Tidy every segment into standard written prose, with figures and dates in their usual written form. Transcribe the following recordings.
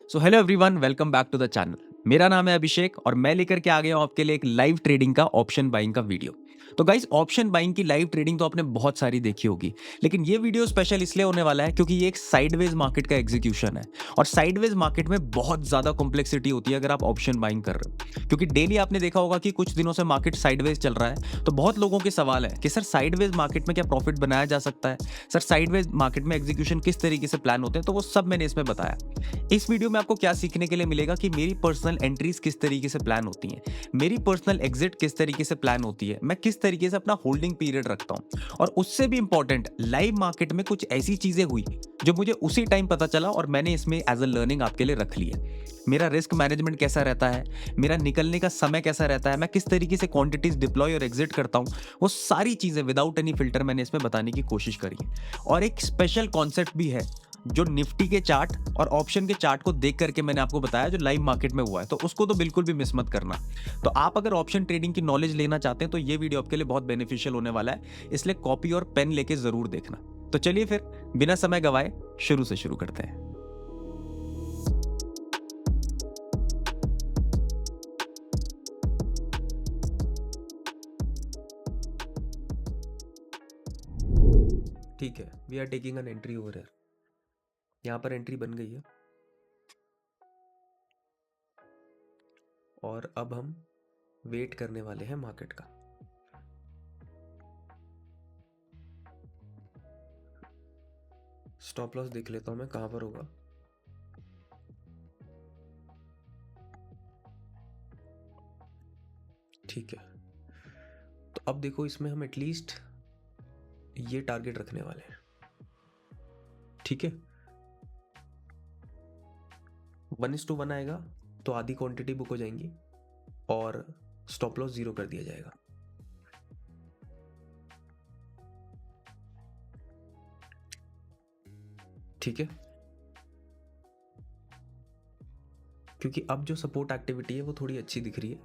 So hello everyone, welcome back to the channel. मेरा नाम है अभिषेक और मैं लेकर के आ गया हूं आपके लिए एक लाइव ट्रेडिंग का ऑप्शन बाइंग का वीडियो। तो गाइस, ऑप्शन बाइंग की लाइव ट्रेडिंग तो आपने बहुत सारी देखी होगी, लेकिन ये वीडियो स्पेशल इसलिए होने वाला है क्योंकि ये एक साइडवेज मार्केट का एग्जीक्यूशन है। और साइडवेज मार्केट में बहुत ज्यादा कॉम्प्लेक्सिटी होती है अगर आप ऑप्शन बाइंग कर रहे हो, क्योंकि डेली आपने देखा होगा कि कुछ दिनों से मार्केट साइडवेज चल रहा है। तो बहुत लोगों के सवाल है कि सर साइडवेज मार्केट में क्या प्रॉफिट बनाया जा सकता है, सर साइडवेज मार्केट में एग्जीक्यूशन किस तरीके से प्लान होते हैं। तो वो सब मैंने इसमें बताया। इस वीडियो में आपको क्या सीखने के लिए मिलेगा कि मेरी पर्सनल एंट्रीज किस तरीके से प्लान होती हैं, मेरी पर्सनल एग्जिट किस तरीके से प्लान होती है, मैं किस तरीके से अपना होल्डिंग पीरियड रखता हूं, और उससे भी इंपॉर्टेंट लाइव मार्केट में कुछ ऐसी चीजें हुई जो मुझे उसी टाइम पता चला और मैंने इसमें एज अ लर्निंग आपके लिए रख ली है। मेरा रिस्क मैनेजमेंट कैसा रहता है, मेरा निकलने का समय कैसा रहता है, मैं किस तरीके से क्वांटिटीज डिप्लॉय और एग्जिट करता हूं, वो सारी चीजें विदाउट एनी फिल्टर मैंने इसमें बताने की कोशिश करी है। और एक स्पेशल कॉन्सेप्ट भी है जो निफ्टी के चार्ट और ऑप्शन के चार्ट को देख करके मैंने आपको बताया, जो लाइव मार्केट में हुआ है, तो उसको तो बिल्कुल भी मिस मत करना। तो आप अगर ऑप्शन ट्रेडिंग की नॉलेज लेना चाहते हैं तो ये वीडियो आपके लिए बहुत बेनिफिशियल होने वाला है, इसलिए कॉपी और पेन लेके जरूर देखना। तो चलिए फिर बिना समय गवाए शुरू से शुरू करते हैं। ठीक है, we are taking an entry over here. यहाँ पर एंट्री बन गई है और अब हम वेट करने वाले हैं मार्केट का। स्टॉप लॉस देख लेता हूं मैं कहां पर होगा। ठीक है, तो अब देखो इसमें हम एटलीस्ट ये टारगेट रखने वाले हैं। ठीक है, 1:1 आएगा तो आधी क्वांटिटी बुक हो जाएंगी और स्टॉप लॉस 0 कर दिया जाएगा। ठीक है, क्योंकि अब जो सपोर्ट एक्टिविटी है वो थोड़ी अच्छी दिख रही है,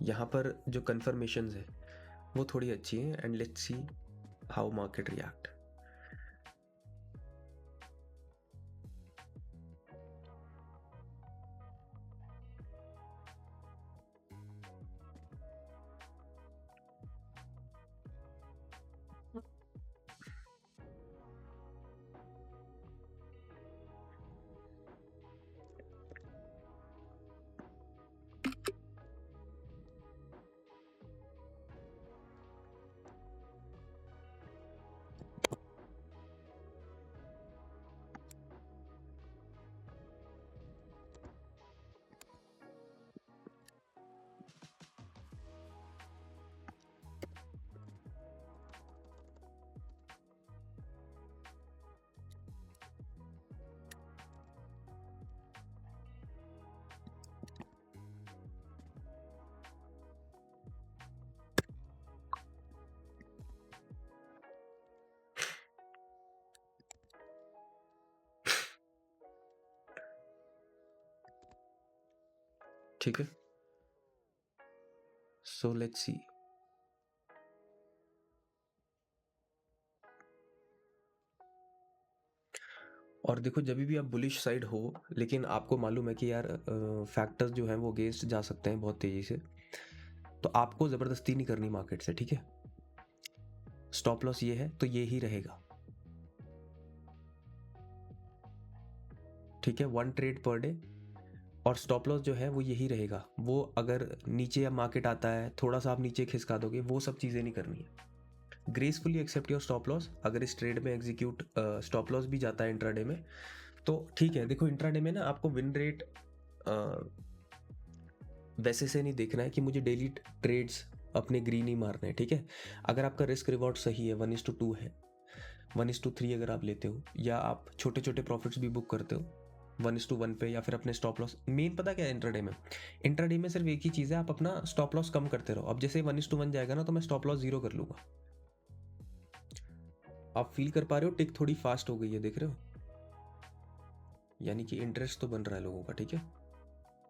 यहाँ पर जो कंफर्मेशंस है वो थोड़ी अच्छी है। And let's see how market react. ठीक है, सो लेट्स सी। और देखो, जब भी आप बुलिश साइड हो लेकिन आपको मालूम है कि यार फैक्टर्स जो हैं वो अगेंस्ट जा सकते हैं बहुत तेजी से, तो आपको ज़बरदस्ती नहीं करनी मार्केट से। ठीक है, स्टॉप लॉस ये है तो ये ही रहेगा। ठीक है, 1 ट्रेड पर डे और स्टॉप लॉस जो है वो यही रहेगा। वो अगर नीचे अब मार्केट आता है, थोड़ा सा आप नीचे खिसका दोगे, वो सब चीज़ें नहीं करनी है। Gracefully accept your stop loss. अगर इस ट्रेड में एग्जीक्यूट स्टॉप लॉस भी जाता है इंट्राडे में तो ठीक है। देखो, इंट्राडे में ना आपको विन रेट वैसे से नहीं देखना है कि मुझे डेली ट्रेड्स अपने ग्रीन ही मारने हैं। ठीक है, अगर आपका रिस्क रिवॉर्ड सही है, 1:2 है, 1:3 अगर आप लेते हो, या आप छोटे छोटे प्रॉफिट्स भी बुक करते हो 1:1 पे, या फिर अपने स्टॉप लॉस, मेन पता क्या है इंट्राडे में सिर्फ एक ही चीज़ है, आप अपना स्टॉप लॉस कम करते रहो। अब जैसे 1:1 जाएगा ना तो मैं स्टॉप लॉस 0 कर लूँगा। आप फील कर पा रहे हो, टिक थोड़ी फास्ट हो गई है, देख रहे हो, यानी कि इंटरेस्ट तो बन रहा है लोगों का। ठीक है,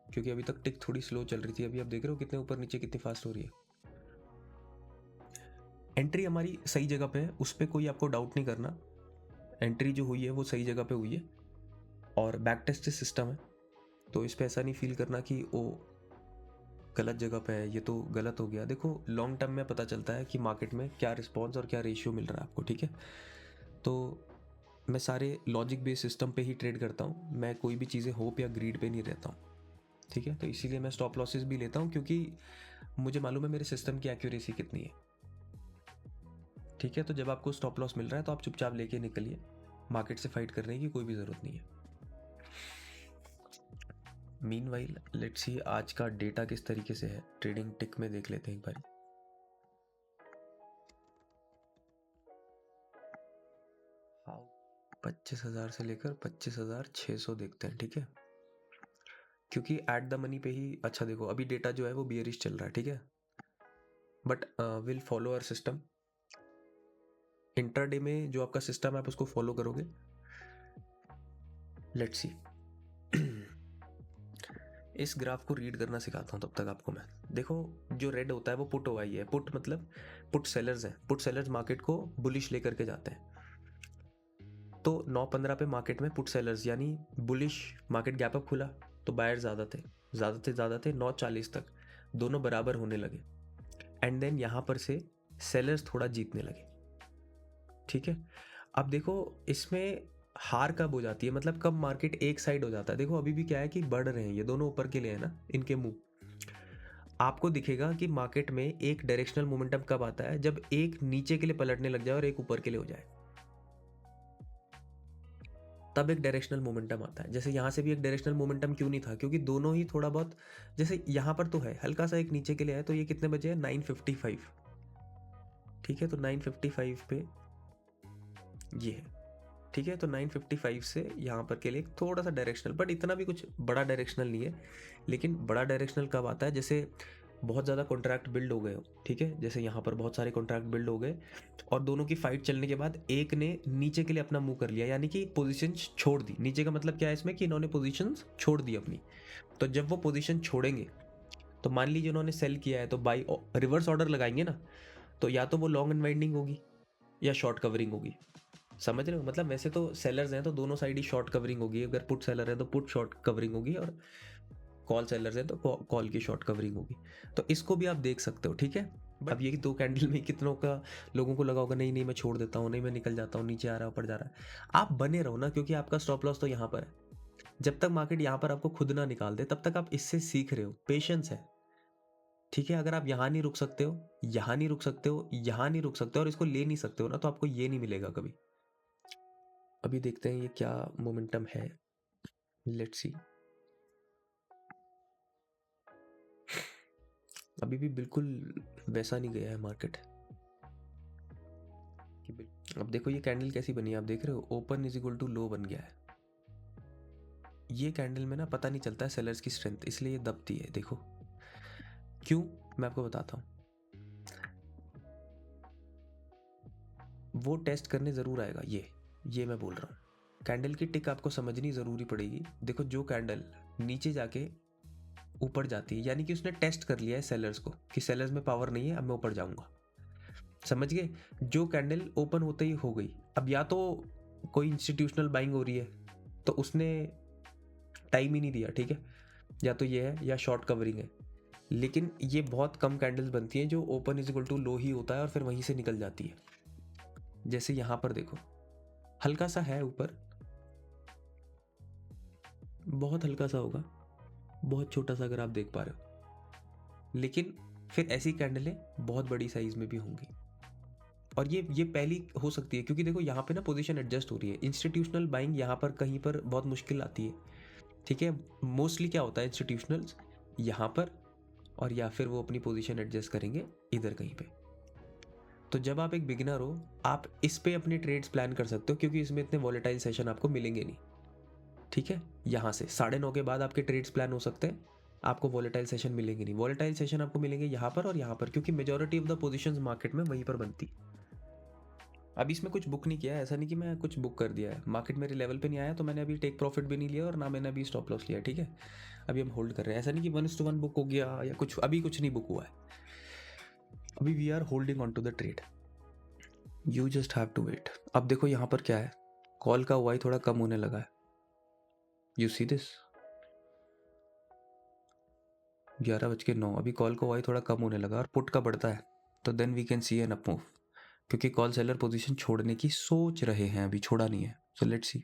क्योंकि अभी तक टिक थोड़ी स्लो चल रही थी, अभी आप देख रहे हो कितने ऊपर नीचे कितनी फास्ट हो रही है। एंट्री हमारी सही जगह पे है, उस पर कोई आपको डाउट नहीं करना। एंट्री जो हुई है वो सही जगह पे हुई है और बैक टेस्ट सिस्टम है। तो इस पे ऐसा नहीं फील करना कि ओ गलत जगह पे है, ये तो गलत हो गया। देखो लॉन्ग टर्म में पता चलता है कि मार्केट में क्या रिस्पॉन्स और क्या रेशियो मिल रहा है आपको, ठीक है। तो मैं सारे लॉजिक बेस्ड सिस्टम पे ही ट्रेड करता हूँ, मैं कोई भी चीज़ें होप या ग्रीड पे नहीं रहता हूँ, ठीक है। तो इसीलिए मैं स्टॉप लॉसेस भी लेता हूँ, क्योंकि मुझे मालूम है मेरे सिस्टम की एक्यूरेसी कितनी है, ठीक है। तो जब आपको स्टॉप लॉस मिल रहा है तो आप चुपचाप लेके निकलिए, मार्केट से फाइट करने की कोई भी ज़रूरत नहीं है। मीनवाइल लेट्स सी आज का डेटा किस तरीके से है, ट्रेडिंग टिक में देख लेते हैं एक बार। हाँ 25,000 से लेकर 25,600 देखते हैं, ठीक है। क्योंकि एट द मनी पे ही अच्छा देखो अभी डेटा जो है वो बियरिश चल रहा है, ठीक है। But will follow our system. Intraday में जो आपका सिस्टम है आप उसको फॉलो करोगे। लेट्स सी इस ग्राफ को रीड करना सिखाता हूँ तब तक आपको मैं। देखो जो रेड होता है वो पुट ओआई है। पुट मतलब पुट सेलर्स हैं। पुट सेलर्स मार्केट को बुलिश लेकर के जाते हैं। तो 9:15 पे मार्केट में पुट सेलर्स यानी बुलिश मार्केट गैप अप खुला तो बायर ज़्यादा थे 9:40 तक दोनों बराबर होने लगे। एंड देन यहाँ पर से सेलर्स थोड़ा जीतने लगे, ठीक है। अब देखो इसमें हार कब हो जाती है, मतलब कब मार्केट एक साइड हो जाता है। देखो अभी भी क्या है कि बढ़ रहे हैं ये दोनों ऊपर के लिए है ना, इनके मुंह। आपको दिखेगा कि मार्केट में एक डायरेक्शनल मोमेंटम कब आता है, जब एक नीचे के लिए पलटने लग जाए और एक ऊपर के लिए हो जाए, तब एक डायरेक्शनल मोमेंटम आता है। जैसे यहाँ से भी एक डायरेक्शनल मोमेंटम क्यों नहीं था, क्योंकि दोनों ही थोड़ा बहुत, जैसे यहाँ पर तो है हल्का सा एक नीचे के लिए है, तो ये कितने बजे है 9:55, ठीक है। तो 9:55 पे ये है, ठीक है। तो 9:55 से यहाँ पर के लिए थोड़ा सा डायरेक्शनल, बट इतना भी कुछ बड़ा डायरेक्शनल नहीं है। लेकिन बड़ा डायरेक्शनल कब आता है, जैसे बहुत ज़्यादा कॉन्ट्रैक्ट बिल्ड हो गए हो, ठीक है। जैसे यहाँ पर बहुत सारे कॉन्ट्रैक्ट बिल्ड हो गए और दोनों की फाइट चलने के बाद एक ने नीचे के लिए अपना मुंह कर लिया, यानी कि पोजीशन छोड़ दी। नीचे का मतलब क्या है इसमें, कि इन्होंने पोजीशन छोड़ दी अपनी। तो जब वो पोजीशन छोड़ेंगे तो मान लीजिए उन्होंने सेल किया है तो बाई रिवर्स ऑर्डर लगाएंगे ना, तो या तो वो लॉन्ग अनवाइंडिंग होगी या शॉर्ट कवरिंग होगी। समझ रहे हो, मतलब वैसे तो सेलर्स हैं तो दोनों साइड ही शॉर्ट कवरिंग होगी। अगर पुट सेलर है तो पुट शॉर्ट कवरिंग होगी, और कॉल सेलर्स है तो कॉल की शॉर्ट कवरिंग होगी। तो इसको भी आप देख सकते हो, ठीक है। अब ये 2 कैंडल में कितनों का लोगों को लगा होगा नहीं नहीं मैं छोड़ देता हूँ, नहीं मैं निकल जाता हूँ, नीचे आ रहा है ऊपर जा रहा है। आप बने रहो ना, क्योंकि आपका स्टॉप लॉस तो यहाँ पर है। जब तक मार्केट यहाँ पर आपको खुद ना निकाल दे तब तक आप इससे सीख रहे हो, पेशेंस है, ठीक है। अगर आप यहाँ नहीं रुक सकते हो, यहाँ नहीं रुक सकते हो, यहाँ नहीं रुक सकते हो और इसको ले नहीं सकते हो ना, तो आपको ये नहीं मिलेगा कभी। अभी देखते हैं ये क्या मोमेंटम है, लेट्स सी। अभी भी बिल्कुल वैसा नहीं गया है मार्केट। अब देखो ये कैंडल कैसी बनी है, आप देख रहे हो open is equal to low बन गया है। ये कैंडल में ना पता नहीं चलता है सेलर्स की स्ट्रेंथ, इसलिए ये दबती है। देखो क्यों, मैं आपको बताता हूँ। वो टेस्ट करने ज़रूर आएगा, ये मैं बोल रहा हूँ। कैंडल की टिक आपको समझनी ज़रूरी पड़ेगी। देखो जो कैंडल नीचे जाके ऊपर जाती है, यानी कि उसने टेस्ट कर लिया है सेलर्स को कि सेलर्स में पावर नहीं है, अब मैं ऊपर जाऊंगा। समझ गए। जो कैंडल ओपन होते ही हो गई, अब या तो कोई इंस्टीट्यूशनल बाइंग हो रही है तो उसने टाइम ही नहीं दिया, ठीक है, या तो ये है या शॉर्ट कवरिंग है। लेकिन ये बहुत कम कैंडल्स बनती हैं जो open is equal to low ही होता है और फिर वहीं से निकल जाती है। जैसे यहाँ पर देखो हल्का सा है ऊपर, बहुत हल्का सा होगा, बहुत छोटा सा अगर आप देख पा रहे हो, लेकिन फिर ऐसी कैंडलें बहुत बड़ी साइज में भी होंगी। और ये पहली हो सकती है क्योंकि देखो यहाँ पे ना पोजीशन एडजस्ट हो रही है। इंस्टीट्यूशनल बाइंग यहाँ पर कहीं पर बहुत मुश्किल आती है, ठीक है। मोस्टली क्या होता है इंस्टीट्यूशनल्स यहाँ पर, और या फिर वो अपनी पोजीशन एडजस्ट करेंगे इधर कहीं पे। तो जब आप एक बिगिनर हो आप इस पे अपने ट्रेड्स प्लान कर सकते हो, क्योंकि इसमें इतने वॉलेटाइल सेशन आपको मिलेंगे नहीं, ठीक है। यहाँ से 9:30 के बाद आपके ट्रेड्स प्लान हो सकते हैं, आपको वॉलेटाइल सेशन मिलेंगे नहीं। वॉलेटाइल सेशन आपको मिलेंगे यहाँ पर और यहाँ पर, क्योंकि majority of the positions market में वहीं पर बनती। अब इसमें कुछ बुक नहीं किया है, ऐसा नहीं कि मैं कुछ बुक कर दिया है। मार्केट मेरे लेवल पे नहीं आया तो मैंने अभी टेक प्रॉफिट भी नहीं लिया और ना मैंने अभी स्टॉप लॉस लिया, ठीक है। अभी हम होल्ड कर रहे हैं, ऐसा नहीं कि 1:1 बुक हो गया या कुछ, अभी कुछ नहीं बुक हुआ है। अभी we are holding on to the trade, you just have to wait. अब देखो यहाँ पर क्या है, कॉल का वाई थोड़ा कम होने लगा है, यू सी दिस, 11:09 अभी कॉल को वाई थोड़ा कम होने लगा और पुट का बढ़ता है, तो then we can see an up move, क्योंकि कॉल सेलर पोजीशन छोड़ने की सोच रहे हैं, अभी छोड़ा नहीं है। सो लेट्स सी,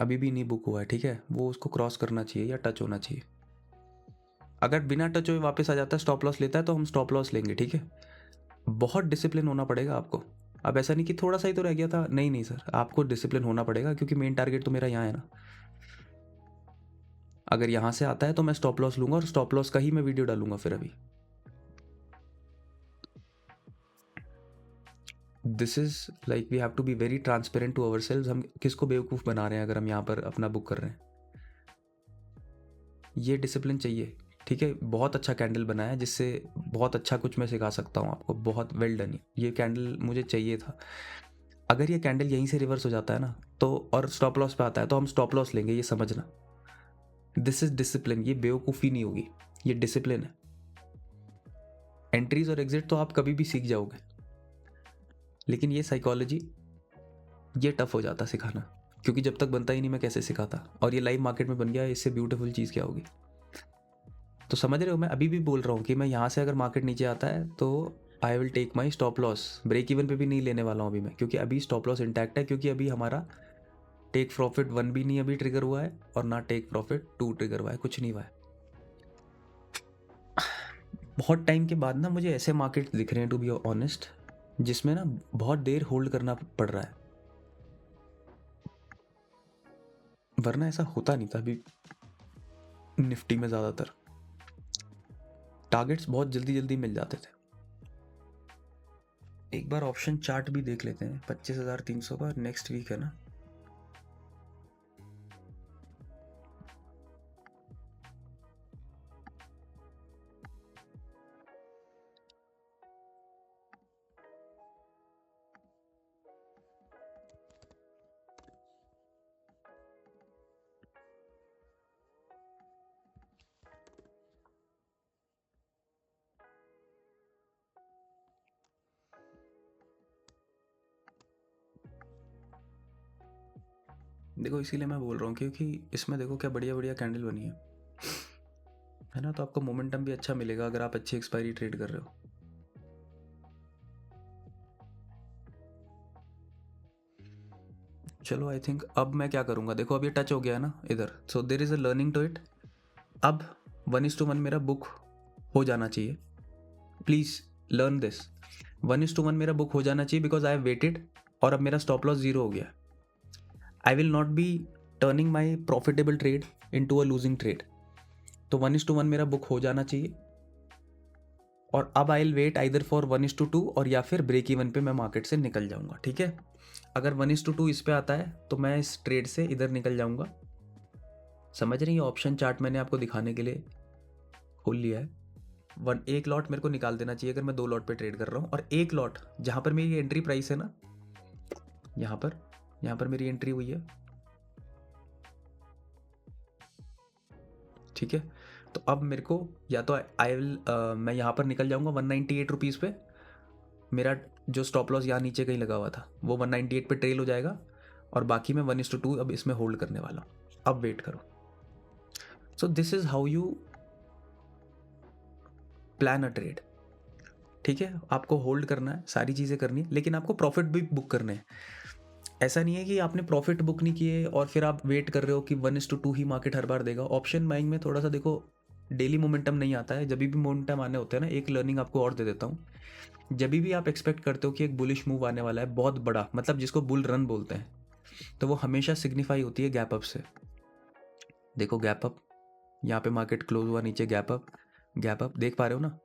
अभी भी नहीं बुक हुआ है, ठीक है, वो उसको क्रॉस करना चाहिए या टच होना चाहिए। अगर बिना टच हुए वापस आ जाता है, स्टॉप लॉस लेता है, तो हम स्टॉप लॉस लेंगे, ठीक है। बहुत डिसिप्लिन होना पड़ेगा आपको। अब ऐसा नहीं कि थोड़ा सा ही तो रह गया था, नहीं नहीं सर, आपको डिसिप्लिन होना पड़ेगा, क्योंकि मेन टारगेट तो मेरा यहाँ है ना। अगर यहाँ से आता है तो मैं स्टॉप लॉस लूंगा, और स्टॉप लॉस का ही मैं वीडियो डालूंगा फिर। अभी this is like we have to be very transparent to ourselves. हम किसको बेवकूफ़ बना रहे हैं अगर हम यहाँ पर अपना बुक कर रहे हैं? ये डिसिप्लिन चाहिए, ठीक है। बहुत अच्छा कैंडल बनाया है, जिससे बहुत अच्छा कुछ मैं सिखा सकता हूँ आपको। बहुत वेल डन, ये कैंडल मुझे चाहिए था। अगर ये कैंडल यहीं से रिवर्स हो जाता है ना, तो और स्टॉप लॉस पे आता है, तो हम स्टॉप लॉस लेंगे, ये समझना। दिस इज डिसिप्लिन, ये बेवकूफ़ी नहीं होगी, ये डिसिप्लिन है। एंट्रीज और एग्जिट तो आप कभी भी सीख जाओगे, लेकिन ये साइकोलॉजी, ये टफ हो जाता सिखाना, क्योंकि जब तक बनता ही नहीं मैं कैसे सिखाता। और ये लाइव मार्केट में बन गया, इससे ब्यूटीफुल चीज़ क्या होगी? तो समझ रहे हो, मैं अभी भी बोल रहा हूँ कि मैं यहाँ से अगर मार्केट नीचे आता है तो I will take my stop loss. Break even पे भी नहीं लेने वाला हूँ अभी मैं, क्योंकि अभी स्टॉप लॉस इंटैक्ट है, क्योंकि अभी हमारा टेक प्रॉफिट 1 भी नहीं अभी ट्रिगर हुआ है, और ना टेक प्रॉफिट 2 ट्रिगर हुआ है, कुछ नहीं हुआ है। बहुत टाइम के बाद ना मुझे ऐसे मार्केट दिख रहे हैं, टू बी ऑनेस्ट, जिसमें ना बहुत देर होल्ड करना पड़ रहा है, वरना ऐसा होता नहीं था। अभी निफ्टी में ज़्यादातर टारगेट्स बहुत जल्दी जल्दी मिल जाते थे। एक बार ऑप्शन चार्ट भी देख लेते हैं 25,300 का, नेक्स्ट वीक है ना। देखो इसीलिए मैं बोल रहा हूँ, क्योंकि इसमें देखो क्या बढ़िया बढ़िया कैंडल बनी है ना। तो आपको मोमेंटम भी अच्छा मिलेगा अगर आप अच्छी एक्सपायरी ट्रेड कर रहे हो। चलो आई थिंक अब मैं क्या करूँगा, देखो अब ये टच हो गया है ना इधर, so there is a learning to it. अब 1:1 मेरा बुक हो जाना चाहिए, प्लीज़ लर्न दिस। 1:1 मेरा बुक हो जाना चाहिए, बिकॉज आई हैव वेटेड, और अब मेरा स्टॉप लॉस 0 हो गया। I will not be turning my profitable trade into a losing trade. तो 1:1 मेरा बुक हो जाना चाहिए, और अब I will wait either for 1:2, और या फिर ब्रेक इवन पे मैं मार्केट से निकल जाऊंगा, ठीक है। अगर 1:2 इस पे आता है तो मैं इस ट्रेड से इधर निकल जाऊंगा। समझ रही है, ऑप्शन चार्ट मैंने आपको दिखाने के लिए खोल लिया है। एक लॉट मेरे को निकाल देना चाहिए अगर मैं 2 लॉट पे ट्रेड कर रहा हूँ, और एक लॉट जहाँ पर मेरी एंट्री प्राइस है ना, यहाँ पर मेरी एंट्री हुई है, ठीक है। तो अब मेरे को या तो आई विल मैं यहाँ पर निकल जाऊँगा 198 रुपीज़ पे। मेरा जो स्टॉप लॉस यहाँ नीचे कहीं लगा हुआ था वो 198 पे ट्रेल हो जाएगा, और बाकी मैं 1:2 अब इसमें होल्ड करने वाला हूँ। अब वेट करो। So this is how you plan a trade, ठीक है। आपको होल्ड करना है, सारी चीज़ें करनी है, लेकिन आपको प्रॉफिट भी बुक करने हैं। ऐसा नहीं है कि आपने प्रॉफिट बुक नहीं किए और फिर आप वेट कर रहे हो कि 1:2 ही मार्केट हर बार देगा। ऑप्शन बाइंग में थोड़ा सा देखो, डेली मोमेंटम नहीं आता है। जब भी मोमेंटम आने होते हैं ना, एक लर्निंग आपको और दे देता हूँ। जब भी आप एक्सपेक्ट करते हो कि एक बुलिश मूव आने वाला है बहुत बड़ा, मतलब जिसको बुल रन बोलते हैं, तो वो हमेशा सिग्निफाई होती है गैप अप से। देखो गैप अप, यहाँ पे मार्केट क्लोज हुआ, नीचे गैप अप, गैप अप देख पा रहे हो ना,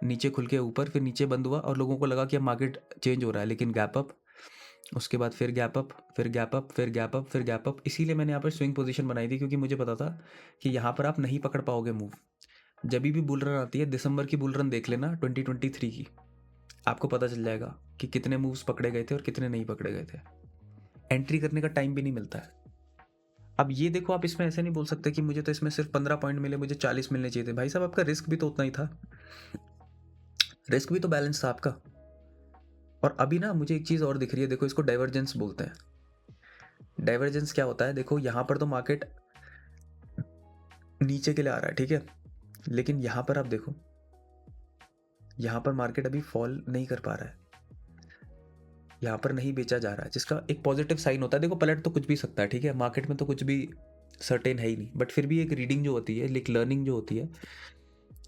नीचे खुल के ऊपर, फिर नीचे बंद हुआ, और लोगों को लगा कि अब मार्केट चेंज हो रहा है, लेकिन गैप अप, उसके बाद फिर गैप अप, फिर गैप अप, फिर गैप अप, फिर गैप अप। इसीलिए मैंने यहाँ पर स्विंग पोजीशन बनाई थी, क्योंकि मुझे पता था कि यहाँ पर आप नहीं पकड़ पाओगे मूव। जब भी बुल रन आती है, दिसंबर की बुल रन देख लेना 2023 की, आपको पता चल जाएगा कि कितने मूव्स पकड़े गए थे और कितने नहीं पकड़े गए थे। एंट्री करने का टाइम भी नहीं मिलता है। अब ये देखो, आप इसमें ऐसे नहीं बोल सकते कि मुझे तो इसमें सिर्फ 15 पॉइंट मिले, मुझे 40 मिलने चाहिए थे। भाई साहब, आपका रिस्क भी तो उतना ही था, रिस्क भी तो बैलेंस था आपका। और अभी ना मुझे एक चीज़ और दिख रही है, देखो इसको डाइवर्जेंस बोलते हैं। डाइवर्जेंस क्या होता है, देखो यहाँ पर तो मार्केट नीचे के लिए आ रहा है, ठीक है, लेकिन यहाँ पर आप देखो, यहाँ पर मार्केट अभी फॉल नहीं कर पा रहा है, यहाँ पर नहीं बेचा जा रहा है, जिसका एक पॉजिटिव साइन होता है। देखो पलट तो कुछ भी सकता है, ठीक है, मार्केट में तो कुछ भी सर्टेन है ही नहीं, बट फिर भी एक रीडिंग जो होती है, एक लर्निंग जो होती है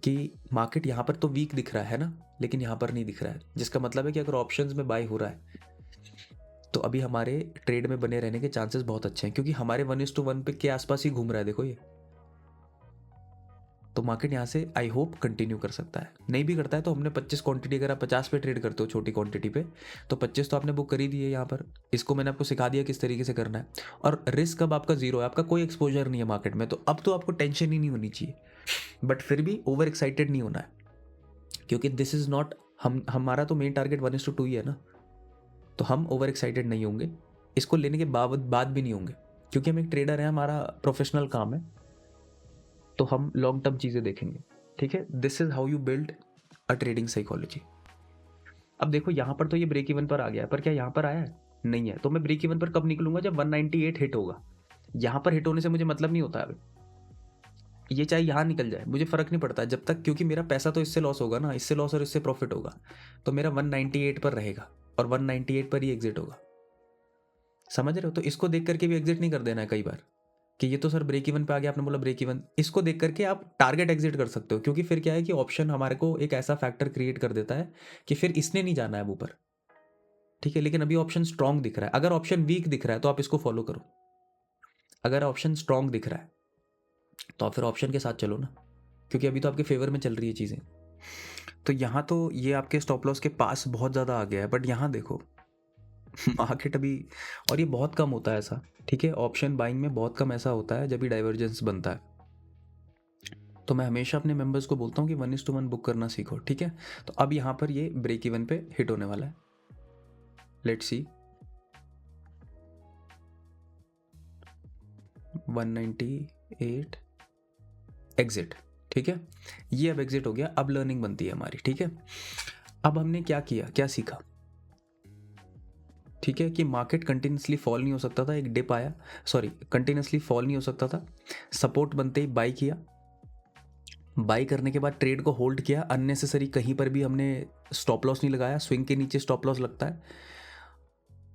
कि मार्केट यहाँ पर तो वीक दिख रहा है ना, लेकिन यहाँ पर नहीं दिख रहा है, जिसका मतलब है कि अगर ऑप्शंस में बाय हो रहा है तो अभी हमारे ट्रेड में बने रहने के चांसेस बहुत अच्छे हैं, क्योंकि हमारे 1:1 पे के आसपास ही घूम रहा है, देखो ये। तो मार्केट यहाँ से आई होप कंटिन्यू कर सकता है। नहीं भी करता है तो हमने 25 क्वांटिटी, अगर आप 50 पे ट्रेड करते हो छोटी क्वांटिटी पे, तो 25 तो आपने बुक कर ही दिए यहाँ पर। इसको मैंने आपको सिखा दिया किस तरीके से करना है, और रिस्क अब आपका जीरो है, आपका कोई एक्सपोजर नहीं है मार्केट में, तो अब तो आपको टेंशन ही नहीं होनी चाहिए। बट फिर भी ओवर एक्साइटेड नहीं होना है, क्योंकि दिस इज नॉट, हमारा तो मेन टारगेट 1:2 ही है ना, तो हम ओवर एक्साइटेड नहीं होंगे, इसको लेने के बाद भी नहीं होंगे, क्योंकि हम एक ट्रेडर हैं, हमारा प्रोफेशनल काम है, तो हम लॉन्ग टर्म चीज़ें देखेंगे, ठीक है। This is how you build a trading psychology. अब देखो यहाँ पर तो ये ब्रेक इवन पर आ गया है, पर क्या यहाँ पर आया है? नहीं है। तो मैं ब्रेक इवन पर कब निकलूंगा? जब 198 हिट होगा। यहाँ पर हिट होने से मुझे मतलब नहीं होता है, ये चाहे यहाँ निकल जाए मुझे फर्क नहीं पड़ता जब तक, क्योंकि मेरा पैसा तो इससे लॉस होगा ना, इससे लॉस और इससे प्रॉफिट होगा, तो मेरा 198 पर रहेगा और 198 पर ही एग्जिट होगा। समझ रहे हो? तो इसको देख करके भी एग्जिट नहीं कर देना है कई बार, कि ये तो सर ब्रेक इवन पे आ गया, आपने बोला ब्रेक इवन, इसको देख करके आप टारगेट एग्जिट कर सकते हो, क्योंकि फिर क्या है कि ऑप्शन हमारे को एक ऐसा फैक्टर क्रिएट कर देता है कि फिर इसने नहीं जाना है अब ऊपर, ठीक है। लेकिन अभी ऑप्शन स्ट्रांग दिख रहा है, अगर ऑप्शन वीक दिख रहा है तो आप इसको फॉलो करो, अगर ऑप्शन स्ट्रांग दिख रहा है तो आप फिर ऑप्शन के साथ चलो ना, क्योंकि अभी तो आपके फेवर में चल रही है चीज़ें। तो यहाँ तो ये आपके स्टॉप लॉस के पास बहुत ज़्यादा आ गया है, बट यहाँ देखो मार्केट अभी, और ये बहुत कम होता है ऐसा, ठीक है, ऑप्शन बाइंग में बहुत कम ऐसा होता है जब भी डाइवर्जेंस बनता है। तो मैं हमेशा अपने मेंबर्स को बोलता हूँ कि 1:1 बुक करना सीखो, ठीक है। तो अब यहाँ पर ये ब्रेक इवन पे हिट होने वाला है, लेट्स सी 198 एग्जिट, ठीक है। ये अब एग्जिट हो गया, अब लर्निंग बनती है हमारी, ठीक है। अब हमने क्या किया, क्या सीखा, ठीक है, कि मार्केट कंटिन्यूसली फॉल नहीं हो सकता था, एक डिप आया, सॉरी कंटिन्यूसली फॉल नहीं हो सकता था, सपोर्ट बनते ही बाई किया, बाई करने के बाद ट्रेड को होल्ड किया, अननेसेसरी कहीं पर भी हमने स्टॉप लॉस नहीं लगाया, स्विंग के नीचे स्टॉप लॉस लगता है।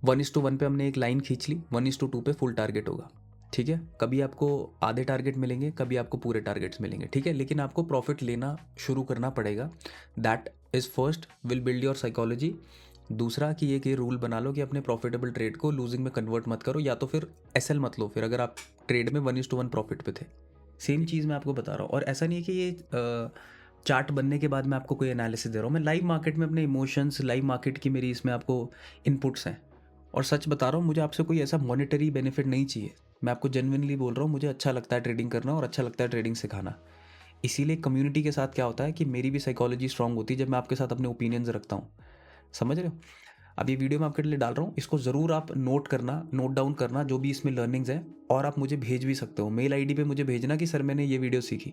1:1 पे हमने एक लाइन खींच ली, 1:2 पे फुल टारगेट होगा, ठीक है। कभी आपको आधे टारगेट मिलेंगे, कभी आपको पूरे टारगेट्स मिलेंगे, ठीक है, लेकिन आपको प्रॉफिट लेना शुरू करना पड़ेगा। That is first, will build your psychology. दूसरा कि ये रूल बना लो कि अपने प्रॉफिटेबल ट्रेड को लूजिंग में कन्वर्ट मत करो, या तो फिर एसएल मत लो फिर, अगर आप ट्रेड में 1:1 प्रॉफिट पे थे। सेम चीज़ मैं आपको बता रहा हूँ, और ऐसा नहीं है कि ये चार्ट बनने के बाद मैं आपको कोई एनालिसिस दे रहा हूँ, मैं लाइव मार्केट में अपने इमोशंस, लाइव मार्केट की मेरी इसमें आपको इनपुट्स हैं, और सच बता रहा हूँ, मुझे आपसे कोई ऐसा मॉनेटरी बेनिफिट नहीं चाहिए, मैं आपको जेन्युइनली बोल रहा हूँ, मुझे अच्छा लगता है ट्रेडिंग करना और अच्छा लगता है ट्रेडिंग सिखाना। इसीलिए कम्युनिटी के साथ क्या होता है कि मेरी भी साइकोलॉजी स्ट्रांग होती है जब मैं आपके साथ अपने ओपिनियंस रखता हूँ, समझ रहे हो। अब ये वीडियो मैं आपके लिए डाल रहा हूँ, इसको ज़रूर आप नोट करना, नोट डाउन करना जो भी इसमें लर्निंग्स हैं, और आप मुझे भेज भी सकते हो मेल आईडी पे, मुझे भेजना कि सर मैंने ये वीडियो सीखी,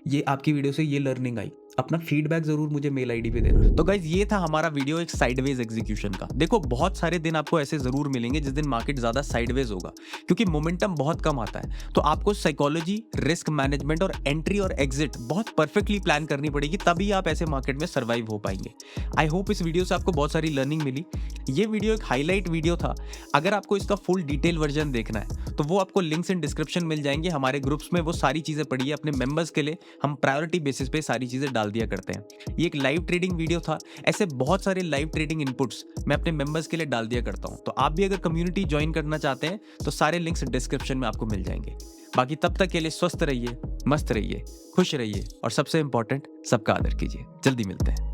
ये आपकी वीडियो से ये लर्निंग आई, अपना फीडबैक जरूर मुझे मेल आईडी पे देना। तो गाइज ये था हमारा वीडियो एक साइडवेज एग्जीक्यूशन का। देखो बहुत सारे दिन आपको ऐसे जरूर मिलेंगे जिस दिन मार्केट ज्यादा साइडवेज होगा, क्योंकि मोमेंटम बहुत कम आता है, तो आपको साइकोलॉजी, रिस्क मैनेजमेंट और एंट्री और एग्जिट बहुत परफेक्टली प्लान करनी पड़ेगी, तभी आप ऐसे मार्केट में सर्वाइव हो पाएंगे। आई होप इस वीडियो से आपको बहुत सारी लर्निंग मिली। ये वीडियो एक हाईलाइट वीडियो था, अगर आपको इसका फुल डिटेल वर्जन देखना है तो वो आपको लिंक्स इन डिस्क्रिप्शन मिल जाएंगे, हमारे ग्रुप्स में वो सारी चीजें पड़ी है, अपने मेंबर्स के लिए हम प्रायोरिटी बेसिस पे सारी चीजें डाल दिया करते हैं। ये एक लाइव ट्रेडिंग वीडियो था, ऐसे बहुत सारे लाइव ट्रेडिंग इनपुट्स मैं अपने मेंबर्स के लिए डाल दिया करता हूं, तो आप भी अगर कम्युनिटी ज्वाइन करना चाहते हैं तो सारे लिंक्स डिस्क्रिप्शन में आपको मिल जाएंगे। बाकी तब तक के लिए स्वस्थ रहिए, मस्त रहिए, खुश रहिए, और सबसे इंपॉर्टेंट सबका आदर कीजिए। जल्दी मिलते हैं।